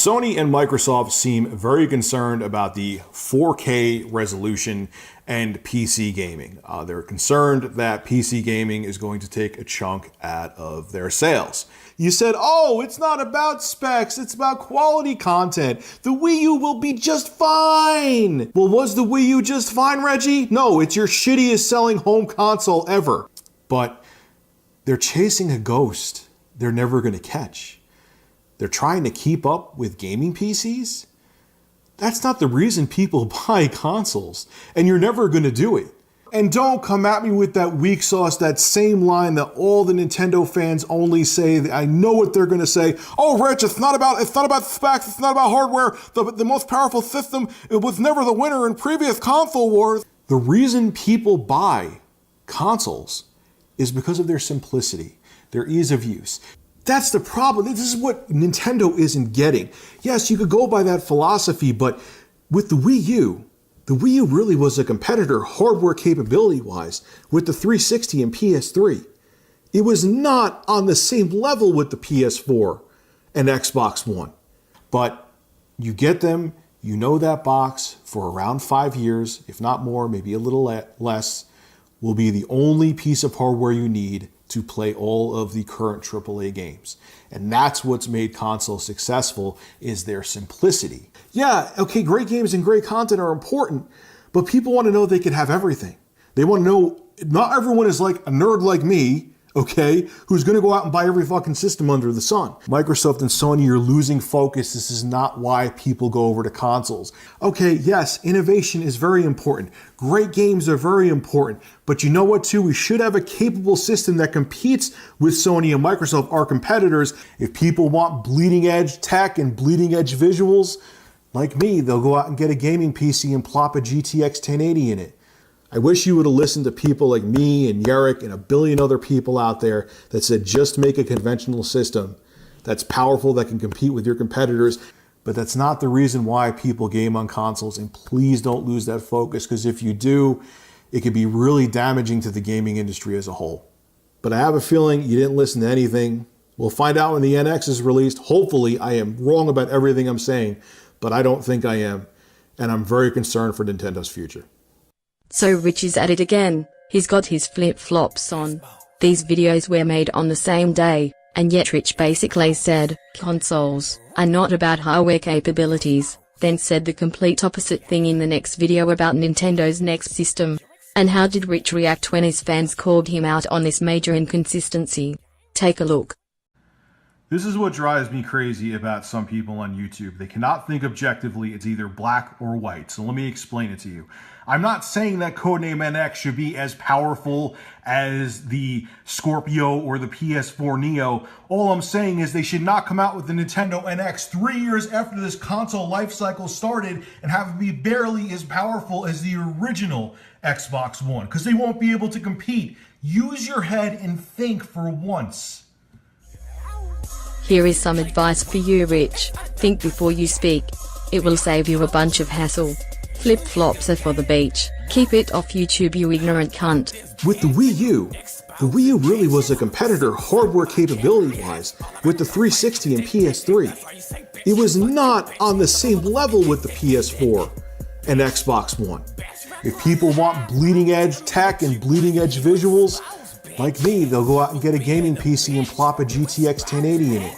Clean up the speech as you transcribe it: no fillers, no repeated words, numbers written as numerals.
Sony and Microsoft seem very concerned about the 4K resolution and PC gaming. They're concerned that PC gaming is going to take a chunk out of their sales. You said, oh, it's not about specs, it's about quality content. The Wii U will be just fine. Well, was the Wii U just fine, Reggie? No, it's your shittiest selling home console ever. But they're chasing a ghost they're never going to catch. They're trying to keep up with gaming PCs? That's not the reason people buy consoles, and you're never going to do it. And don't come at me with that weak sauce, that same line that all the Nintendo fans only say. I know what they're going to say. Oh, Rich, it's not about specs, it's not about hardware. The most powerful system, it was never the winner in previous console wars. The reason people buy consoles is because of their simplicity, their ease of use. That's the problem. This is what Nintendo isn't getting. Yes, you could go by that philosophy, but with the Wii U really was a competitor hardware capability-wise with the 360 and PS3. It was not on the same level with the PS4 and Xbox One. But you get them, you know that box for around 5 years, if not more, maybe a little less, will be the only piece of hardware you need to play all of the current AAA games. And that's what's made consoles successful, is their simplicity. Yeah, okay, great games and great content are important, but people want to know they can have everything. They want to know, not everyone is like a nerd like me, okay, who's going to go out and buy every fucking system under the sun. Microsoft and Sony are losing focus. This is not why people go over to consoles. Okay, yes, innovation is very important. Great games are very important. But you know what, too? We should have a capable system that competes with Sony and Microsoft, our competitors. If people want bleeding edge tech and bleeding edge visuals, like me, they'll go out and get a gaming PC and plop a GTX 1080 in it. I wish you would have listened to people like me and Yarrick and a billion other people out there that said just make a conventional system that's powerful, that can compete with your competitors. But that's not the reason why people game on consoles, and please don't lose that focus, because if you do, it could be really damaging to the gaming industry as a whole. But I have a feeling you didn't listen to anything. We'll find out when the NX is released. Hopefully I am wrong about everything I'm saying, but I don't think I am, and I'm very concerned for Nintendo's future. So Rich is at it again. He's got his flip-flops on. These videos were made on the same day, and yet Rich basically said, consoles are not about hardware capabilities, then said the complete opposite thing in the next video about Nintendo's next system. And how did Rich react when his fans called him out on this major inconsistency? Take a look. This is what drives me crazy about some people on YouTube. They cannot think objectively. It's either black or white. So let me explain it to you. I'm not saying that Codename NX should be as powerful as the Scorpio or the PS4 Neo. All I'm saying is they should not come out with the Nintendo NX 3 years after this console lifecycle started and have it be barely as powerful as the original Xbox One, because they won't be able to compete. Use your head and think for once. Here is some advice for you, Rich. Think before you speak. It will save you a bunch of hassle. Flip-flops are for the beach. Keep it off YouTube, you ignorant cunt. With the Wii U really was a competitor hardware capability-wise with the 360 and PS3. It was not on the same level with the PS4 and Xbox One. If people want bleeding edge tech and bleeding edge visuals, like me, they'll go out and get a gaming PC and plop a GTX 1080 in it.